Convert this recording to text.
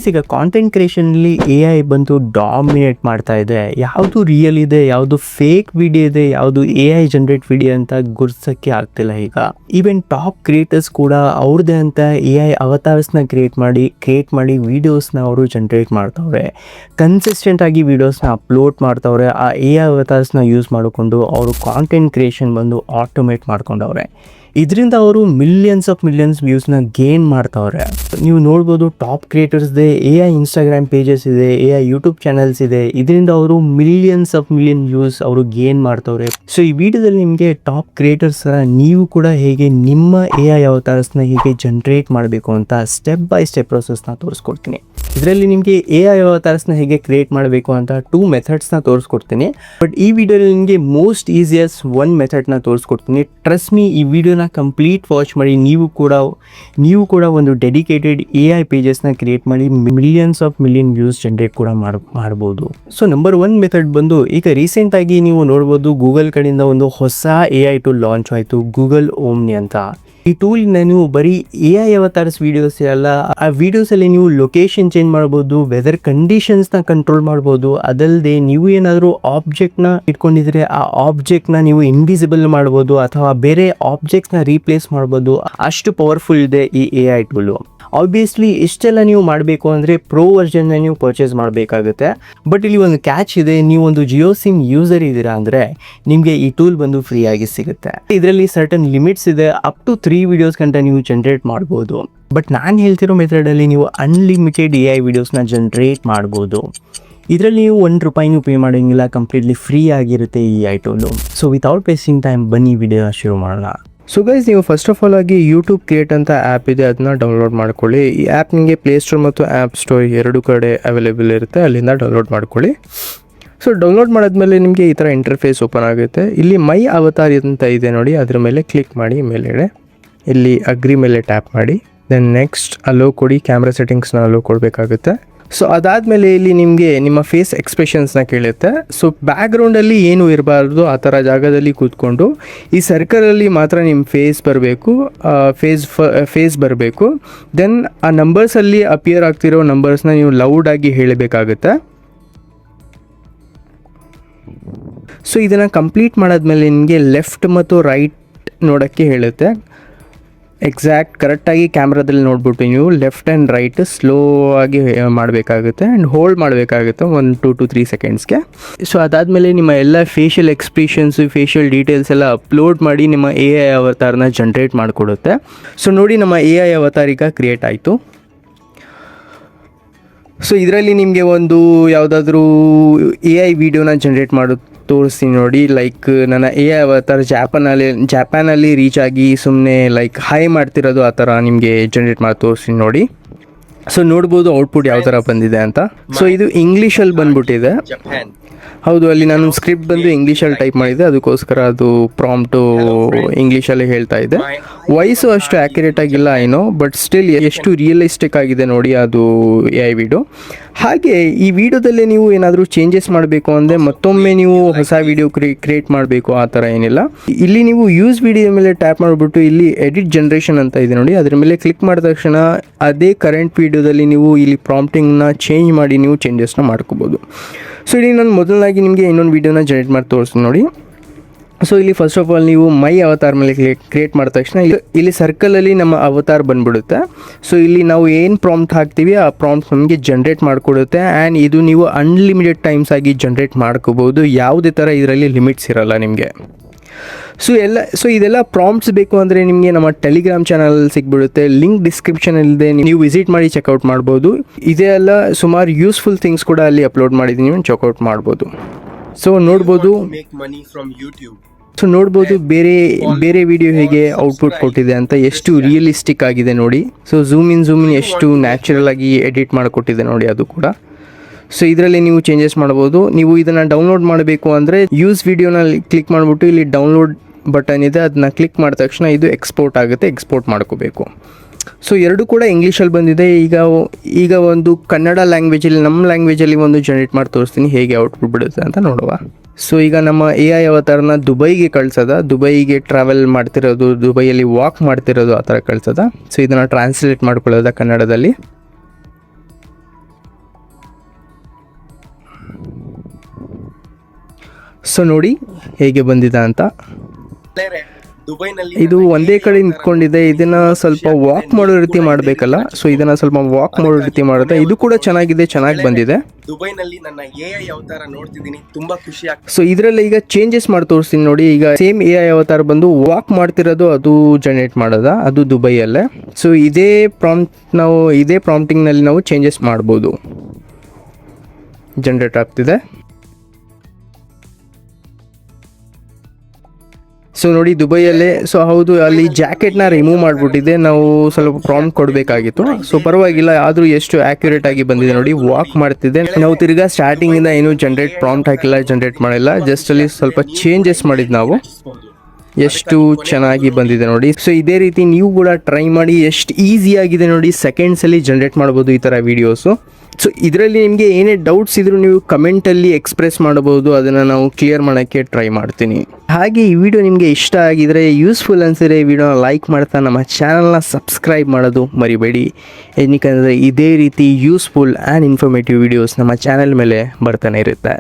ಈಗ content ಕ್ರಿಯೇಷನಲ್ಲಿ AI ಬಂದು dominate ಮಾಡ್ತಾ ಇದೆ. ಯಾವುದು ರಿಯಲ್ ಇದೆ, ಯಾವುದು ಫೇಕ್ ವಿಡಿಯೋ ಇದೆ, ಯಾವುದು AI ಜನರೇಟ್ ವಿಡಿಯೋ ಅಂತ ಗುರ್ಸಕ್ಕೆ ಆಗ್ತಿಲ್ಲ. ಈಗ ಈವನ್ ಟಾಪ್ ಕ್ರಿಯೇಟರ್ಸ್ ಕೂಡ ಅವ್ರದ್ದೇ ಅಂತ AI ಅವತಾರ್ಸ್ನ ಕ್ರಿಯೇಟ್ ಮಾಡಿ ವಿಡಿಯೋಸ್ನ ಅವರು ಜನರೇಟ್ ಮಾಡ್ತಾವ್ರೆ. ಕನ್ಸಿಸ್ಟೆಂಟ್ ಆಗಿ ವಿಡಿಯೋಸ್ನ ಅಪ್ಲೋಡ್ ಮಾಡ್ತಾವ್ರೆ. ಆ AI ಅವತಾರ್ಸ್ನ ಯೂಸ್ ಮಾಡಿಕೊಂಡು ಅವರು ಕಾಂಟೆಂಟ್ ಕ್ರಿಯೇಷನ್ ಬಂದು ಆಟೋಮೇಟ್ ಮಾಡ್ಕೊಂಡವ್ರೆ. ಇದರಿಂದ ಅವರು ಮಿಲಿಯನ್ಸ್ ವ್ಯೂಸ್ನ ಗೇನ್ ಮಾಡ್ತಾವ್ರೆ. ನೀವು ನೋಡ್ಬೋದು ಟಾಪ್ ಕ್ರಿಯೇಟರ್ಸ್ದೆ AI ಇನ್ಸ್ಟಾಗ್ರಾಮ್ ಪೇಜಸ್ ಇದೆ, AI ಯೂಟ್ಯೂಬ್ ಚಾನಲ್ಸ್ ಇದೆ. ಇದರಿಂದ ಅವರು ಮಿಲಿಯನ್ ವ್ಯೂಸ್ ಅವರು ಗೇನ್ ಮಾಡ್ತಾವ್ರೆ. ಸೊ ಈ ವಿಡಿಯೋದಲ್ಲಿ ನಿಮಗೆ ಟಾಪ್ ಕ್ರಿಯೇಟರ್ಸ್ ನೀವು ಕೂಡ ಹೇಗೆ ನಿಮ್ಮ AI ಅವತಾರ್ಸ್ನ ಹೇಗೆ ಜನರೇಟ್ ಮಾಡಬೇಕು ಅಂತ ಸ್ಟೆಪ್ ಬೈ ಸ್ಟೆಪ್ ಪ್ರೊಸೆಸ್ನ ತೋರಿಸ್ಕೊಡ್ತೀನಿ. ಇದರಲ್ಲಿ ನಿಮಗೆ AI ಅವತಾರ್ಸ್ನ ಹೇಗೆ ಕ್ರಿಯೇಟ್ ಮಾಡಬೇಕು ಅಂತ 2 ಮೆಥಡ್ಸ್ನ ತೋರಿಸ್ಕೊಡ್ತೀನಿ. ಬಟ್ ಈ ವಿಡಿಯೋದಲ್ಲಿ ನಿಮಗೆ ಮೋಸ್ಟ್ ಈಸಿಯಸ್ಟ್ 1 ಮೆಥಡ್ನ ತೋರಿಸ್ಕೊಡ್ತೀನಿ. ಟ್ರಸ್ಟ್ ಮೀ, ಈ ವಿಡಿಯೋನ ಕಂಪ್ಲೀಟ್ ವಾಚ್ ಮಾಡಿ ನೀವು ಕೂಡ ಒಂದು ಡೆಡಿಕೇಟೆಡ್ AI ಪೇಜಸ್ನ ಕ್ರಿಯೇಟ್ ಮಾಡಿ ಮಿಲಿಯನ್ ವ್ಯೂಸ್ ಜನರೇಟ್ ಕೂಡ ಮಾಡ್ಬೋದು. ಸೊ ನಂಬರ್ 1 ಮೆಥಡ್ ಬಂದು, ಈಗ ರೀಸೆಂಟ್ ಆಗಿ ನೀವು ನೋಡ್ಬೋದು ಗೂಗಲ್ ಕಡೆಯಿಂದ ಒಂದು ಹೊಸ AI ಟೂಲ್ ಲಾಂಚ್ ಆಯಿತು, ಗೂಗಲ್ ಓಮ್ನಿ ಅಂತ. ಈ ಟೂಲ್ನ ನೀವು ಬರೀ AI ಅವತಾರ್ಸ್ ವೀಡಿಯೋಸ್ ಅಲ್ಲ, ಆ ವಿಡಿಯೋಸಲ್ಲಿ ನೀವು ಲೊಕೇಶನ್ ಚೇಂಜ್ ಮಾಡ್ಬೋದು, ವೆದರ್ ಕಂಡೀಷನ್ಸ್ನ ಕಂಟ್ರೋಲ್ ಮಾಡ್ಬೋದು. ಅದಲ್ಲದೆ ನೀವು ಏನಾದರೂ ಆಬ್ಜೆಕ್ಟ್ನ ಇಟ್ಕೊಂಡಿದ್ರೆ ಆ ಆಬ್ಜೆಕ್ಟ್ನ ನೀವು ಇನ್ವಿಸಿಬಲ್ ಮಾಡ್ಬೋದು ಅಥವಾ ಬೇರೆ ಆಬ್ಜೆಕ್ಟ್ಸ್ನ ರೀಪ್ಲೇಸ್ ಮಾಡ್ಬೋದು. ಅಷ್ಟು ಪವರ್ಫುಲ್ ಇದೆ ಈ AI ಟೂಲು. ಆಬ್ವಿಯಸ್ಲಿ ಇಷ್ಟೆಲ್ಲ ನೀವು ಮಾಡಬೇಕು ಅಂದರೆ ಪ್ರೋ ವರ್ಷನ್ನ ನೀವು ಪರ್ಚೇಸ್ ಮಾಡಬೇಕಾಗುತ್ತೆ. ಬಟ್ ಇಲ್ಲಿ ಒಂದು ಕ್ಯಾಚ್ ಇದೆ, ನೀವು ಒಂದು ಜಿಯೋ ಸಿಮ್ ಯೂಸರ್ ಇದ್ದೀರಾ ಅಂದರೆ ನಿಮಗೆ ಈ ಟೂಲ್ ಬಂದು ಫ್ರೀ ಆಗಿ ಸಿಗುತ್ತೆ. ಇದರಲ್ಲಿ ಸರ್ಟನ್ ಲಿಮಿಟ್ಸ್ ಇದೆ, ಅಪ್ ಟು 3 ವಿಡಿಯೋಸ್ ಗಂಟ ನೀವು ಜನರೇಟ್ ಮಾಡ್ಬೋದು. ಬಟ್ ನಾನು ಹೇಳ್ತಿರೋ ಮೆಥಡಲ್ಲಿ ನೀವು ಅನ್ಲಿಮಿಟೆಡ್ AI ವಿಡಿಯೋಸ್ನ ಜನರೇಟ್ ಮಾಡ್ಬೋದು. ಇದರಲ್ಲಿ ನೀವು ₹1 ಪೇ ಮಾಡೋಂಗಿಲ್ಲ, ಕಂಪ್ಲೀಟ್ಲಿ ಫ್ರೀ ಆಗಿರುತ್ತೆ ಈ AI tool. So without wasting time ಬನ್ನಿ ವಿಡಿಯೋ ಶುರು ಮಾಡೋಣ. ಸೊ ಗೈಸ್, ನೀವು ಫಸ್ಟ್ ಆಫ್ ಆಲ್ ಆಗಿ ಯೂಟ್ಯೂಬ್ ಕ್ರಿಯೇಟ್ ಅಂತ ಆ್ಯಪ್ ಇದೆ, ಅದನ್ನ ಡೌನ್ಲೋಡ್ ಮಾಡ್ಕೊಳ್ಳಿ. ಈ ಆ್ಯಪ್ ನಿಮಗೆ ಪ್ಲೇಸ್ಟೋರ್ ಮತ್ತು ಆ್ಯಪ್ ಸ್ಟೋರ್ 2 ಕಡೆ ಅವೈಲೇಬಲ್ ಇರುತ್ತೆ, ಅಲ್ಲಿಂದ ಡೌನ್ಲೋಡ್ ಮಾಡ್ಕೊಳ್ಳಿ. ಸೊ ಡೌನ್ಲೋಡ್ ಮಾಡಿದ್ಮೇಲೆ ನಿಮಗೆ ಈ ಥರ ಇಂಟರ್ಫೇಸ್ ಓಪನ್ ಆಗುತ್ತೆ. ಇಲ್ಲಿ ಮೈ ಅವತಾರ್ ಅಂತ ಇದೆ ನೋಡಿ, ಅದ್ರ ಮೇಲೆ ಕ್ಲಿಕ್ ಮಾಡಿ. ಮೇಲೆಡೆ ಇಲ್ಲಿ ಅಗ್ರಿ ಮೇಲೆ ಟ್ಯಾಪ್ ಮಾಡಿ. ದೆನ್ ನೆಕ್ಸ್ಟ್ ಅಲೋ ಕೊಡಿ, ಕ್ಯಾಮ್ರಾ ಸೆಟ್ಟಿಂಗ್ಸ್ನ ಅಲೋ ಕೊಡಬೇಕಾಗುತ್ತೆ. ಸೊ ಅದಾದಮೇಲೆ ಇಲ್ಲಿ ನಿಮಗೆ ನಿಮ್ಮ ಫೇಸ್ ಎಕ್ಸ್ಪ್ರೆಷನ್ಸ್ನ ಕೇಳುತ್ತೆ. ಸೊ ಬ್ಯಾಕ್ಗ್ರೌಂಡಲ್ಲಿ ಏನು ಇರಬಾರ್ದು, ಆ ಥರ ಜಾಗದಲ್ಲಿ ಕೂತ್ಕೊಂಡು ಈ ಸರ್ಕಲಲ್ಲಿ ಮಾತ್ರ ನಿಮ್ಮ ಫೇಸ್ ಬರಬೇಕು. ದೆನ್ ಆ ನಂಬರ್ಸಲ್ಲಿ ಅಪಿಯರ್ ಆಗ್ತಿರೋ ನಂಬರ್ಸ್ನ ನೀವು ಲೌಡಾಗಿ ಹೇಳಬೇಕಾಗುತ್ತೆ. ಸೊ ಇದನ್ನು ಕಂಪ್ಲೀಟ್ ಮಾಡಾದ್ಮೇಲೆ ನಿಮಗೆ ಲೆಫ್ಟ್ ಮತ್ತು ರೈಟ್ ನೋಡೋಕ್ಕೆ ಹೇಳುತ್ತೆ. ಎಕ್ಸಾಕ್ಟ್ ಕರೆಕ್ಟಾಗಿ ಕ್ಯಾಮ್ರಾದಲ್ಲಿ ನೋಡ್ಬಿಟ್ಟು ನೀವು ಲೆಫ್ಟ್ ಆ್ಯಂಡ್ ರೈಟ್ ಸ್ಲೋ ಆಗಿ ಮಾಡಬೇಕಾಗುತ್ತೆ ಆ್ಯಂಡ್ ಹೋಲ್ಡ್ ಮಾಡಬೇಕಾಗುತ್ತೆ 1 to 3 ಸೆಕೆಂಡ್ಸ್ಗೆ. ಸೊ ಅದಾದಮೇಲೆ ನಿಮ್ಮ ಎಲ್ಲ ಫೇಶಿಯಲ್ ಎಕ್ಸ್ಪ್ರೆಷನ್ಸು, ಫೇಶಿಯಲ್ ಡೀಟೇಲ್ಸ್ ಎಲ್ಲ ಅಪ್ಲೋಡ್ ಮಾಡಿ ನಿಮ್ಮ AI ಅವತಾರನ ಜನರೇಟ್ ಮಾಡಿಕೊಡುತ್ತೆ. ಸೊ ನೋಡಿ, ನಮ್ಮ AI ಅವತಾರ ಈಗ ಕ್ರಿಯೇಟ್ ಆಯಿತು. ಸೊ ಇದರಲ್ಲಿ ನಿಮಗೆ ಒಂದು ಯಾವುದಾದ್ರೂ AI ವಿಡಿಯೋನ ಜನರೇಟ್ ತೋರಿಸ್ತೀನಿ ನೋಡಿ. ಲೈಕ್ ನನ್ನ AI ಅವತಾರ ಜಪಾನಲ್ಲಿ ರೀಚ್ ಆಗಿ ಸುಮ್ಮನೆ ಲೈಕ್ ಹೈ ಮಾಡ್ತಿರೋದು, ಆ ಥರ ನಿಮಗೆ ಜನರೇಟ್ ಮಾಡಿ ತೋರಿಸ್ತೀನಿ ನೋಡಿ. ಸೊ ನೋಡ್ಬೋದು ಔಟ್ಪುಟ್ ಯಾವ ಥರ ಬಂದಿದೆ ಅಂತ. ಸೊ ಇದು ಇಂಗ್ಲೀಷಲ್ಲಿ ಬಂದ್ಬಿಟ್ಟಿದೆ. ಹೌದು, ಅಲ್ಲಿ ನಾನು ಸ್ಕ್ರಿಪ್ಟ್ ಬಂದು ಇಂಗ್ಲೀಷಲ್ಲಿ ಟೈಪ್ ಮಾಡಿದ್ದೆ, ಅದಕ್ಕೋಸ್ಕರ ಅದು ಪ್ರಾಂಪ್ಟು ಇಂಗ್ಲೀಷಲ್ಲಿ ಹೇಳ್ತಾ ಇದೆ. ವಾಯ್ಸು ಅಷ್ಟು ಆ್ಯಕ್ಯುರೇಟ್ ಆಗಿಲ್ಲ ಏನೋ, ಬಟ್ ಸ್ಟಿಲ್ ಎಷ್ಟು ರಿಯಲಿಸ್ಟಿಕ್ ಆಗಿದೆ ನೋಡಿ ಅದು AI ವಿಡಿಯೋ. ಹಾಗೆ ಈ ವಿಡಿಯೋದಲ್ಲಿ ನೀವು ಏನಾದರೂ ಚೇಂಜಸ್ ಮಾಡಬೇಕು ಅಂದರೆ ಮತ್ತೊಮ್ಮೆ ನೀವು ಹೊಸ ವಿಡಿಯೋ ಕ್ರಿಯೇಟ್ ಮಾಡಬೇಕು, ಆ ಥರ ಏನಿಲ್ಲ. ಇಲ್ಲಿ ನೀವು ಯೂಸ್ ವಿಡಿಯೋ ಮೇಲೆ ಟ್ಯಾಪ್ ಮಾಡಿಬಿಟ್ಟು ಇಲ್ಲಿ ಎಡಿಟ್ ಜನರೇಷನ್ ಅಂತ ಇದೆ ನೋಡಿ, ಅದ್ರ ಮೇಲೆ ಕ್ಲಿಕ್ ಮಾಡಿದ ತಕ್ಷಣ ಅದೇ ಕರೆಂಟ್ ವಿಡಿಯೋದಲ್ಲಿ ನೀವು ಇಲ್ಲಿ ಪ್ರಾಂಪ್ಟಿಂಗ್ನ ಚೇಂಜ್ ಮಾಡಿ ನೀವು ಚೇಂಜಸ್ನ ಮಾಡ್ಕೋಬೋದು. ಸೊ ಇಲ್ಲಿ ನಾನು ಮೊದಲನಾಗಿ ನಿಮಗೆ ಇನ್ನೊಂದು ವೀಡಿಯೋನ ಜನರೇಟ್ ಮಾಡಿ ತೋರಿಸ್ತೀನಿ ನೋಡಿ. ಸೊ ಇಲ್ಲಿ ಫಸ್ಟ್ ಆಫ್ ಆಲ್ ನೀವು ಮೈ ಅವತಾರ್ ಮೇಲೆ ಕ್ರಿಯೇಟ್ ಮಾಡಿದ ತಕ್ಷಣ ಇಲ್ಲಿ ಸರ್ಕಲಲ್ಲಿ ನಮ್ಮ ಅವತಾರ್ ಬಂದ್ಬಿಡುತ್ತೆ. ಸೊ ಇಲ್ಲಿ ನಾವು ಏನು ಪ್ರಾಂಪ್ಟ್ ಹಾಕ್ತೀವಿ ಆ ಪ್ರಾಂಪ್ಟ್ ನಮಗೆ ಜನರೇಟ್ ಮಾಡಿಕೊಡುತ್ತೆ. ಆ್ಯಂಡ್ ಇದು ನೀವು ಅನ್ಲಿಮಿಟೆಡ್ ಟೈಮ್ಸ್ ಆಗಿ ಜನರೇಟ್ ಮಾಡ್ಕೋಬೋದು, ಯಾವುದೇ ಥರ ಇದರಲ್ಲಿ ಲಿಮಿಟ್ಸ್ ಇರಲ್ಲ ನಿಮಗೆ. ಸೊ ಇದೆಲ್ಲ ಪ್ರಾಂಪ್ಟ್ಸ್ ಬೇಕು ಅಂದರೆ ನಿಮಗೆ ನಮ್ಮ ಟೆಲಿಗ್ರಾಮ್ ಚಾನಲ್ ಸಿಗ್ಬಿಡುತ್ತೆ, ಲಿಂಕ್ ಡಿಸ್ಕ್ರಿಪ್ಷನಲ್ಲಿದೆ, ನೀವು ವಿಸಿಟ್ ಮಾಡಿ ಚೆಕ್ಔಟ್ ಮಾಡ್ಬೋದು. ಇದೆಲ್ಲ ಸುಮಾರು ಯೂಸ್ಫುಲ್ ಥಿಂಗ್ಸ್ ಕೂಡ ಅಲ್ಲಿ ಅಪ್ಲೋಡ್ ಮಾಡಿದ್ದೀನಿ, ನೀವು ಚೆಕ್ಔಟ್ ಮಾಡ್ಬೋದು. ಸೊ ನೋಡ್ಬೋದು ಬೇರೆ ವಿಡಿಯೋ ಹೇಗೆ ಔಟ್ಪುಟ್ ಕೊಟ್ಟಿದೆ ಅಂತ, ಎಷ್ಟು ರಿಯಲಿಸ್ಟಿಕ್ ಆಗಿದೆ ನೋಡಿ. ಸೊ ಝೂಮ್ ಇನ್ ಎಷ್ಟು ನ್ಯಾಚುರಲ್ ಆಗಿ ಎಡಿಟ್ ಮಾಡಿಕೊಟ್ಟಿದೆ ನೋಡಿ ಅದು ಕೂಡ. ಸೊ ಇದರಲ್ಲಿ ನೀವು ಚೇಂಜಸ್ ಮಾಡ್ಬೋದು. ನೀವು ಇದನ್ನು ಡೌನ್ಲೋಡ್ ಮಾಡಬೇಕು ಅಂದರೆ ಯೂಸ್ ವಿಡಿಯೋನ ಕ್ಲಿಕ್ ಮಾಡಿಬಿಟ್ಟು ಇಲ್ಲಿ ಡೌನ್ಲೋಡ್ ಬಟನ್ ಇದೆ, ಅದನ್ನ ಕ್ಲಿಕ್ ಮಾಡಿದ ತಕ್ಷಣ ಇದು ಎಕ್ಸ್ಪೋರ್ಟ್ ಆಗುತ್ತೆ, ಎಕ್ಸ್ಪೋರ್ಟ್ ಮಾಡ್ಕೋಬೇಕು. ಸೊ ಎರಡು ಕೂಡ ಇಂಗ್ಲೀಷಲ್ಲಿ ಬಂದಿದೆ. ಈಗ ಒಂದು ಕನ್ನಡ ಲ್ಯಾಂಗ್ವೇಜಲ್ಲಿ, ನಮ್ಮ ಲ್ಯಾಂಗ್ವೇಜಲ್ಲಿ ಒಂದು ಜನರೇಟ್ ಮಾಡಿ ತೋರಿಸ್ತೀನಿ ಹೇಗೆ ಔಟ್ಪುಟ್ ಬಿಡುತ್ತೆ ಅಂತ ನೋಡುವ. ಸೊ ಈಗ ನಮ್ಮ AI ಅವತಾರನ ದುಬೈಗೆ ಕಳ್ಸೋದ, ದುಬೈಗೆ ಟ್ರಾವೆಲ್ ಮಾಡ್ತಿರೋದು, ದುಬೈಯಲ್ಲಿ ವಾಕ್ ಮಾಡ್ತಿರೋದು, ಆ ಥರ ಕಳ್ಸೋದ. ಸೊ ಇದನ್ನು ಟ್ರಾನ್ಸ್ಲೇಟ್ ಮಾಡ್ಕೊಳ್ಳೋದ ಕನ್ನಡದಲ್ಲಿ. ಸೊ ನೋಡಿ ಹೇಗೆ ಬಂದಿದೆ ಅಂತ. ಇದು ಒಂದೇ ಕಡೆ ನಿಂತ್ಕೊಂಡಿದೆ. ಇದನ್ನ ಸ್ವಲ್ಪ ವಾಕ್ ಮಾಡೋ ರೀತಿ ಮಾಡಬೇಕಲ್ಲ, ಸೊ ಇದನ್ನ ಸ್ವಲ್ಪ ವಾಕ್ ಮಾಡೋ ರೀತಿ ಮಾಡಿದ್ರೆ ಇದು ಕೂಡ ಚೆನ್ನಾಗಿದೆ, ಚೆನ್ನಾಗಿ ಬಂದಿದೆ. ದುಬೈನಲ್ಲಿ ನನ್ನ AI ಅವತಾರ ನೋಡ್ತಿದ್ದೀನಿ, ತುಂಬಾ ಖುಷಿ ಆಗ್ತದೆ. ಸೊ ಇದರಲ್ಲಿ ಈಗ ಚೇಂಜಸ್ ಮಾಡಿ ತೋರಿಸ್ತೀನಿ ನೋಡಿ. ಈಗ ಸೇಮ್ AI ಅವತಾರ ಬಂದು ವಾಕ್ ಮಾಡ್ತಿರೋದು ಅದು ಜನರೇಟ್ ಮಾಡೋದ, ಅದು ದುಬೈಯಲ್ಲೇ. ಸೊ ಇದೇ ಪ್ರಾಂಪ್ಟಿಂಗ್ನಲ್ಲಿ ನಾವು ಚೇಂಜಸ್ ಮಾಡ್ಬೋದು. ಜನರೇಟ್ ಆಗ್ತಿದೆ. ಸೊ ನೋಡಿ ದುಬೈಯಲ್ಲೇ. ಸೊ ಹೌದು, ಅಲ್ಲಿ ಜಾಕೆಟ್ನ ರಿಮೂವ್ ಮಾಡಿಬಿಟ್ಟಿದೆ. ನಾವು ಸ್ವಲ್ಪ ಪ್ರಾಂಪ್ಟ್ ಕೊಡಬೇಕಾಗಿತ್ತು. ಸೊ ಪರವಾಗಿಲ್ಲ, ಆದರೂ ಎಷ್ಟು ಆ್ಯಕ್ಯುರೇಟ್ ಆಗಿ ಬಂದಿದೆ ನೋಡಿ. ವಾಕ್ ಮಾಡ್ತಿದೆ. ನಾವು ತಿರ್ಗಾ ಸ್ಟಾರ್ಟಿಂಗಿಂದ ಏನು ಜನರೇಟ್ ಪ್ರಾಂಪ್ಟ್ ಹಾಕಿಲ್ಲ, ಜನರೇಟ್ ಮಾಡಿಲ್ಲ. ಜಸ್ಟ್ ಅಲ್ಲಿ ಸ್ವಲ್ಪ ಚೇಂಜಸ್ ಮಾಡಿದ್ದು ನಾವು. ಎಷ್ಟು ಚೆನ್ನಾಗಿ ಬಂದಿದೆ ನೋಡಿ. ಸೊ ಇದೇ ರೀತಿ ನೀವು ಕೂಡ ಟ್ರೈ ಮಾಡಿ. ಎಷ್ಟು ಈಸಿ ಆಗಿದೆ ನೋಡಿ, ಸೆಕೆಂಡ್ಸಲ್ಲಿ ಜನರೇಟ್ ಮಾಡ್ಬೋದು ಈ ಥರ ವೀಡಿಯೋಸು. ಸೊ ಇದರಲ್ಲಿ ನಿಮಗೆ ಏನೇ ಡೌಟ್ಸ್ ಇದ್ರೂ ನೀವು ಕಮೆಂಟಲ್ಲಿ ಎಕ್ಸ್ಪ್ರೆಸ್ ಮಾಡಬಹುದು. ಅದನ್ನು ನಾವು ಕ್ಲಿಯರ್ ಮಾಡೋಕ್ಕೆ ಟ್ರೈ ಮಾಡ್ತೀನಿ. ಹಾಗೆ ಈ ವಿಡಿಯೋ ನಿಮಗೆ ಇಷ್ಟ ಆಗಿದರೆ, ಯೂಸ್ಫುಲ್ ಅನಿಸಿದರೆ ಈ ವಿಡಿಯೋನ ಲೈಕ್ ಮಾಡ್ತಾ ನಮ್ಮ ಚಾನಲ್ನ ಸಬ್ಸ್ಕ್ರೈಬ್ ಮಾಡೋದು ಮರಿಬೇಡಿ. ಏನಕ್ಕೆ ಇದೇ ರೀತಿ ಯೂಸ್ಫುಲ್ ಆ್ಯಂಡ್ ಇನ್ಫಾರ್ಮೇಟಿವ್ ವಿಡಿಯೋಸ್ ನಮ್ಮ ಚಾನಲ್ ಮೇಲೆ ಬರ್ತಾನೆ ಇರುತ್ತೆ.